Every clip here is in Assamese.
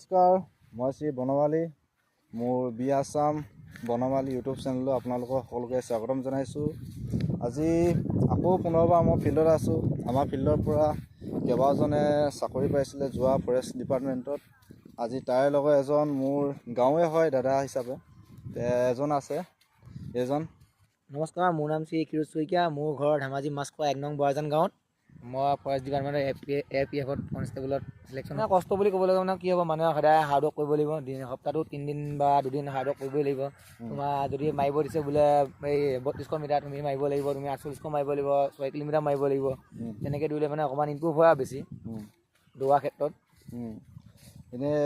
নমস্কাৰ, মই শ্ৰী বনমালী। মোৰ বি আছাম বনমালী ইউটিউব চেনেললৈ আপোনালোকক সকলোকে স্বাগতম জনাইছোঁ। আজি আকৌ পুনৰবাৰ মই ফিল্ডত আছোঁ। আমাৰ ফিল্ডৰ পৰা কেইবাজনে চাকৰি পাইছিলে যোৱা ফৰেষ্ট ডিপাৰ্টমেণ্টত। আজি তাৰে লগত এজন মোৰ গাঁৱে হয় দাদা হিচাপে এজন আছে। এজন নমস্কাৰ, মোৰ নাম শ্ৰী ক্ষীৰোদ শইকীয়া। মোৰ ঘৰ ধেমাজি মাছখোৱা 1 নং বৰাজান গাঁৱত। মই ফৰেষ্ট ডিপাৰ্টমেণ্টৰ APF কনষ্টেবলত চিলেকশ্যন। কষ্ট বুলি ক'বলৈ গ'লে কি হ'ব, মানুহে সদায় হাৰ্ড ৱৰ্ক কৰিব লাগিব। সপ্তাহটোত 3 দিন বা 2 দিন হাৰ্ড ৱৰ্ক কৰিবই লাগিব। তোমাৰ যদি মাৰিব দিছে বোলে এই 3200 মিটাৰ তুমি মাৰিব লাগিব, তুমি 4800 মাৰিব লাগিব, 6 কিলোমিটাৰ মাৰিব লাগিব। তেনেকৈ দৌৰিলে মানে অকণমান ইম্প্ৰুভ হয় বেছি দৌৰাৰ ক্ষেত্ৰত। এনেই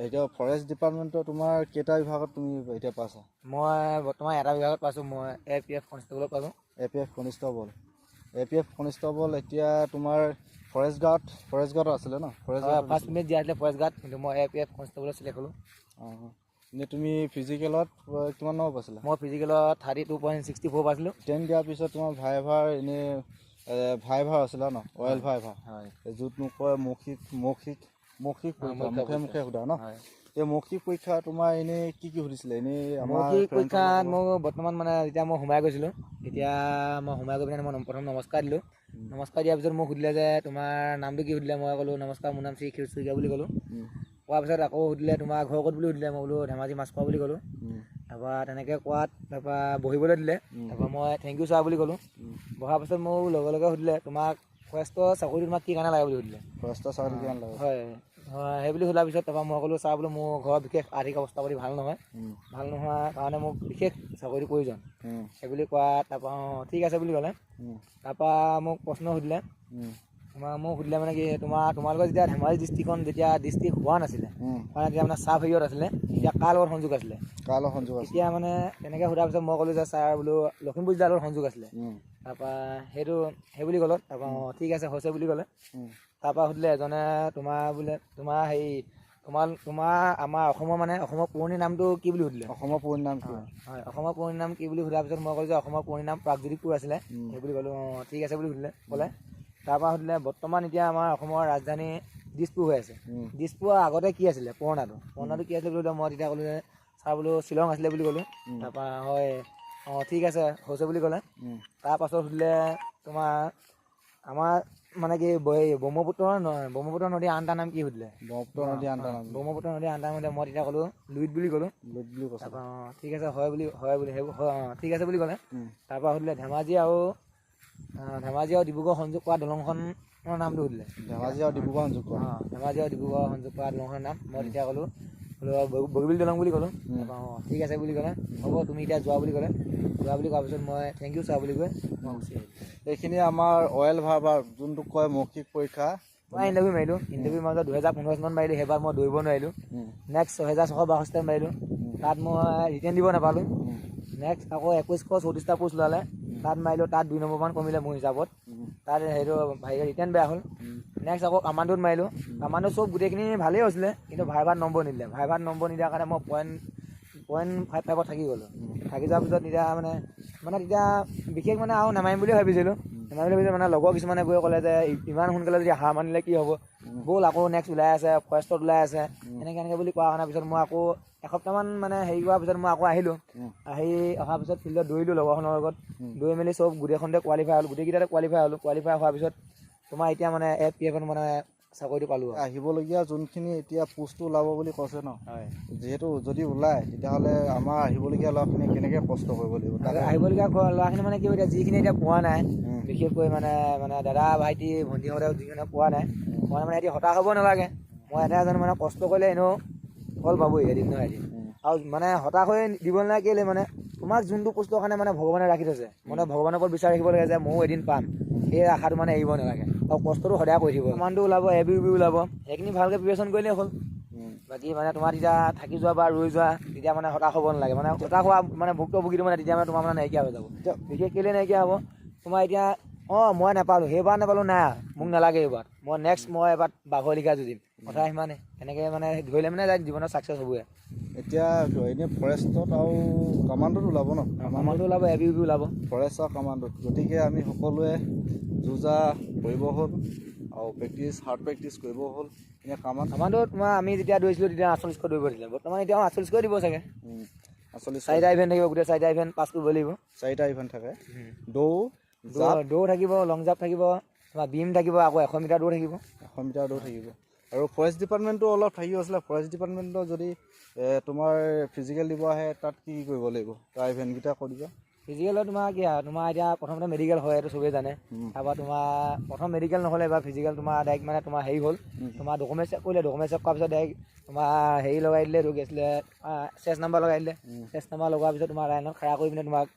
এতিয়া ফৰেষ্ট ডিপাৰ্টমেণ্টৰ তোমাৰ কেইটা বিভাগত তুমি এতিয়া পাইছা? মই বৰ্তমান এটা বিভাগত পাইছোঁ। মই APF কনষ্টেবলত পালোঁ। APF কনষ্টেবল এতিয়া তোমাৰ ফৰেষ্ট গাৰ্ড আছিলে ন? ফাৰ্ষ্ট মিনিট দিয়া আছিলে ফৰেষ্ট গাৰ্ড, কিন্তু মই APF কনষ্টেবলত চিলেক্ট হ'লোঁ। এনেই তুমি ফিজিকেলত কিমান নম্বৰ পাইছিলা? মই ফিজিকেলত 32.64 পাইছিলোঁ। 10 দিয়াৰ পিছত তোমাৰ ভাইভাৰ এনেই ভাইভাৰ আছিলা ন? অইল ভাইভাৰ, য'ত নকয় মৌখিক পৰীক্ষা, মুখে সোধা ন? এই মৌখিক পৰীক্ষা তোমাৰ এনেই কি সুধিছিলে? এনেই মৌখিক পৰীক্ষাত মই বৰ্তমান মানে যেতিয়া মই সোমাই গৈছিলোঁ, তেতিয়া মই সোমাই গৈ পিনে মই প্ৰথম নমস্কাৰ দিলোঁ। নমস্কাৰ দিয়াৰ পিছত মোক সুধিলে যে তোমাৰ নামটো কি সুধিলে। মই ক'লোঁ নমস্কাৰ, মোৰ নাম শ্ৰী ক্ষীৰোদ শইকীয়া বুলি ক'লোঁ। কোৱাৰ পিছত আকৌ সুধিলে তোমাৰ ঘৰ ক'ত বুলি সুধিলে। মই বোলো ধেমাজি মাছখোৱা বুলি ক'লোঁ। তাৰপৰা তেনেকৈ কোৱাত তাৰপৰা বহিবলৈ দিলে। তাৰপৰা মই থেংক ইউ ছাৰ বুলি ক'লোঁ। বহাৰ পিছত মোক লগে লগে সুধিলে তোমাক ফৰেষ্টৰ চাকৰিটো তোমাক কি কাৰণে লাগে বুলি সুধিলে। ফৰেষ্টৰ চাকৰি কিমান লাগে? হয়, সেই বুলি সোধাৰ পিছত তাৰপৰা মই ক'লোঁ ছাৰ বোলো মোৰ ঘৰৰ বিশেষ আৰ্থিক অৱস্থা পাতি ভাল নহয়, ভাল নোহোৱাৰ কাৰণে মোক বিশেষ চাকৰিটো প্ৰয়োজন সেই বুলি কোৱা। তাৰপৰা ঠিক আছে বুলি ক'লে। তাৰপৰা মোক প্ৰশ্ন সুধিলে। মোক সুধিলে মানে কি তোমালোকৰ যেতিয়া ধেমাজি ডিষ্ট্ৰিক্টখন যেতিয়া ডিষ্ট্ৰিক্ট হোৱা নাছিলে, মানে যেতিয়া মানে চাব হেৰিয়ত আছিলে, তেতিয়া কাৰ লগত সংযোগ আছিলে? তেতিয়া মানে তেনেকৈ সোধাৰ পিছত মই ক'লোঁ যে ছাৰ বোলো লখিমপুৰ জিলাৰ লগত সংযোগ আছিলে। তাৰপৰা সেই বুলি ক'লোঁ। তাৰপৰা ঠিক আছে হৈছে বুলি ক'লে। তাৰপৰা সুধিলে এজনে তোমাৰ আমাৰ অসমৰ পুৰণি নামটো কি বুলি সুধিলে। অসমৰ পুৰণি নাম কি? হয়, অসমৰ পুৰণি নাম কি বুলি সোধাৰ পিছত মই ক'লোঁ যে অসমৰ পুৰণি নাম প্ৰাগজ্যোতিষপুৰ আছিলে সেই বুলি ক'লোঁ। ঠিক আছে বুলি ক'লে। তাৰপৰা সুধিলে বৰ্তমান এতিয়া আমাৰ অসমৰ ৰাজধানী দিছপুৰ হৈ আছে। দিছপুৰৰ আগতে কি আছিলে পুৰণাটো কি আছিলে বুলি মই তেতিয়া ক'লোঁ যে ছাৰ বোলো শ্বিলং আছিলে বুলি ক'লোঁ। তাৰপৰা হয় ঠিক আছে হৈছে বুলি ক'লে। তাৰপাছত সুধিলে তোমাৰ আমাৰ মানে কি ব্ৰহ্মপুত্ৰ নদীৰ আন এটা নাম কি সুধিলে। ব্ৰহ্মপুত্ৰ নদীৰ আন এটা নাম মই তেতিয়া ক'লোঁ লুইত বুলি ক'লোঁ। তাৰপৰা ঠিক আছে ঠিক আছে বুলি ক'লে। তাৰপৰা সুধিলে ধেমাজি আৰু ডিব্ৰুগড় সংযোগ কৰা দলংখনৰ নামটো সুধিলে। ধেমাজি আৰু ডিব্ৰুগড় সংযোগ কৰা দলংখনৰ নাম মই তেতিয়া ক'লোঁ বগীবিল দলং বুলি ক'লোঁ। তাৰপৰা ঠিক আছে বুলি ক'লে। হ'ব তুমি এতিয়া যোৱা বুলি ক'লে। যোৱা বুলি কোৱাৰ পিছত মই থেংক ইউ ছাৰ বুলি কৈ মই গুচি আহিলোঁ। এইখিনি আমাৰ অইল ভাইভাৰ যোনটো কয় মৌখিক পৰীক্ষা। মই ইণ্টাৰভিউ মাৰিলোঁ। ইণ্টাৰভিউ মাৰোঁতে 2015 চনত মাৰিলোঁ। সেইবাৰ মই দৌৰিব নোৱাৰিলোঁ। নেক্সট 6662 মাৰিলোঁ। তাত মই ৰিটেৰ্ণ দিব নাপালোঁ। নেক্সট আকৌ 2134টা পোষ্ট ওলালে, তাত মাৰিলোঁ। তাত 2 নম্বৰমান কমিলে মোৰ হিচাপত। তাত ৰিটেৰ্ণ বেয়া হ'ল। নেক্সট আকৌ কামাণ্ডোত মাৰিলোঁ। কামাণ্ডোত চব গোটেইখিনি ভালেই হৈছিলে, কিন্তু ভাইভাত নম্বৰ নিদিলে। ভাইভাত নম্বৰ নিদিয়াৰ কাৰণে মই .55ত থাকি গ'লোঁ। থাকি যোৱাৰ পিছত তেতিয়া তেতিয়া বিশেষ আৰু নামাৰিম বুলিয়ে ভাবিছিলোঁ। মানে লগৰ কিছুমানে গৈ ক'লে যে ইমান সোনকালে যদি হাৰ মানিলে কি হ'ব, ব'ল আকৌ নেক্সট ওলাই আছে, ফৰেষ্টত ওলাই আছে, এনেকৈ বুলি কোৱা কাৰণে পিছত মই আকৌ এসপ্তাহমান হেৰি কৰাৰ পিছত মই আকৌ আহিলোঁ। অহাৰ পিছত ফিল্ডত দৌৰিলোঁ লগৰখনৰ লগত। দৌৰি মেলি চব গোটেইখনতে কোৱালিফাই হ'লোঁ। গোটেইকেইটাতে কোৱালিফাই হ'লোঁ। কোৱালিফাই হোৱাৰ পিছত তোমাৰ এতিয়া APF চাকৰিটো পালোঁ। আহিবলগীয়া যোনখিনি এতিয়া পোষ্টটো ওলাব বুলি কৈছে ন? হয়। যিহেতু যদি ওলায় তেতিয়াহ'লে আমাৰ আহিবলগীয়া ল'ৰাখিনি কেনেকৈ কষ্ট কৰিব লাগিব? আহিবলগীয়া ল'ৰাখিনি কি এতিয়া যিখিনি এতিয়া পোৱা নাই, বিশেষকৈ দাদা ভাইটি ভণ্টিহঁতেও যিখিনি পোৱা নাই, মই সিহঁতি হতাশ হ'ব নালাগে। মই এটাই জানো কষ্ট কৰিলে এনেও ফল পাবই এদিন নহয় এদিন। আৰু হতাশ হৈ দিব নালাগে। কেলৈ তোমাক যোনটো পোষ্টৰ কাৰণে ভগৱানে ৰাখি থৈছে, ভগৱানৰ ওপৰত বিচাৰ ৰাখিব লাগে যে ময়ো এদিন পাম। সেই আশাটো এৰিব নালাগে। আৰু কষ্টটো সদায় কৰি থাকিব। কমাণ্ডো ওলাব, ABUB ওলাব, সেইখিনি ভালকৈ প্ৰিপেৰেশ্যন কৰিলেই হ'ল। বাকী তোমাৰ তেতিয়া থাকি যোৱা বা ৰৈ যোৱা তেতিয়া হতাশ হ'ব নালাগে। হতাশ হোৱা ভুক্তভোগীটো তেতিয়া তোমাৰ নাইকিয়া হৈ যাব। বিশেষ কেলৈ নাইকিয়া হ'ব, তোমাৰ এতিয়া মই নাপালোঁ, সেইবাৰ নাপালোঁ নাই মোক নালাগে এইবাৰ, মই এবাৰ বাঘৰ লিখা যুঁজিম। কথা সিমানে এনেকৈ ধৰিলে জীৱনত ছাকচেছ হ'বই। এতিয়া এনেই ফৰেষ্টত আৰু কামাণ্ডোত ওলাব ন? কামাণ্ডো ওলাব, ABUB ওলাব, ফৰেষ্ট আৰু কামাণ্ডোত। গতিকে আমি সকলোৱে যুঁজা কৰিব হ'ল আৰু হাৰ্ড প্ৰেক্টিচ কৰিব হ'ল এনে কামত আমাৰতো তোমাৰ আমি যেতিয়া দৌৰিছিলোঁ তেতিয়া 48 দৌৰিব দিছিলে বৰ্তমান এতিয়া 48 দিব চাগে 48 4টা ইভেণ্ট থাকিব গোটেই 4টা ইভেণ্ট পাছ কৰিব লাগিব 4টা ইভেণ্ট থাকে দৌৰ থাকিব লং জাম্প থাকিব তোমাৰ বিম থাকিব আকৌ 100 মিটাৰ দৌৰ থাকিব 100 মিটাৰ দৌৰ থাকিব আৰু ফৰেষ্ট ডিপাৰ্টমেণ্টটো অলপ থাকি গৈছিলে ফৰেষ্ট ডিপাৰ্টমেণ্টৰ যদি তোমাৰ ফিজিকেল দিব আহে তাত কি কৰিব লাগিব তাৰ ইভেণ্টকেইটা কৈ দিবা ফিজিকেলত তোমাৰ কি আৰু তোমাৰ এতিয়া প্ৰথমতে মেডিকেল হয় এইটো চবেই জানে তাৰপৰা তোমাৰ প্ৰথম মেডিকেল নহ'লে বা ফিজিকেল তোমাৰ ডাইৰেক্ট মানে তোমাৰ হেৰি হ'ল তোমাৰ ডকুমেণ্ট চেক কৰিলে ডকুমেণ্ট চেক কৰাৰ পিছত ডাইৰেক্ট তোমাৰ হেৰি লগাই দিলে এইটো কি আছিলে চেছ নাম্বাৰ লগাই দিলে চেছ নাম্বাৰ লগোৱাৰ পিছত তোমাৰ লাইনত খাৰা কৰি পিনে তোমাক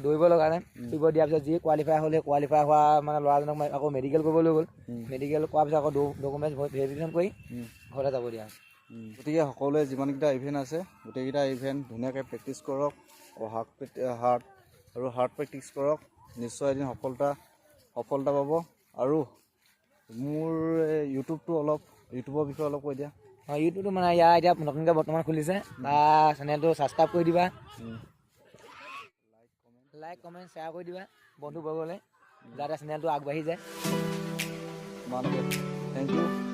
দৌৰিব লগালে দৌৰিব দিয়াৰ পিছত যি কোৱালিফাই হ'লে কোৱালিফাই হোৱা মানে ল'ৰাজনক আকৌ মেডিকেল কৰিব লৈ গ'ল মেডিকেল কৰাৰ পিছত আকৌ ডকুমেণ্টছ ভেৰিফিকেশ্যন কৰি ঘৰলৈ যাব দিয়া গতিকে সকলোৱে যিমানকেইটা ইভেণ্ট আছে গোটেইকেইটা ইভেণ্ট ধুনীয়াকৈ প্ৰেক্টিচ কৰক আৰু হাৰ্ড প্ৰেক্টিচ কৰক নিশ্চয় এদিন সফলতা পাব আৰু মোৰ ইউটিউবৰ বিষয়ে অলপ কৈ দিয়া ইউটিউবটো মানে ইয়াৰ এতিয়া নতুনকৈ বৰ্তমান খুলিছে তাৰ চেনেলটো ছাবস্ক্ৰাইব কৰি দিবা লাইক কমেণ্ট শ্বেয়াৰ কৰি দিবা বন্ধুবৰ্গলৈ যাতে চেনেলটো আগবাঢ়ি যায় থেংক ইউ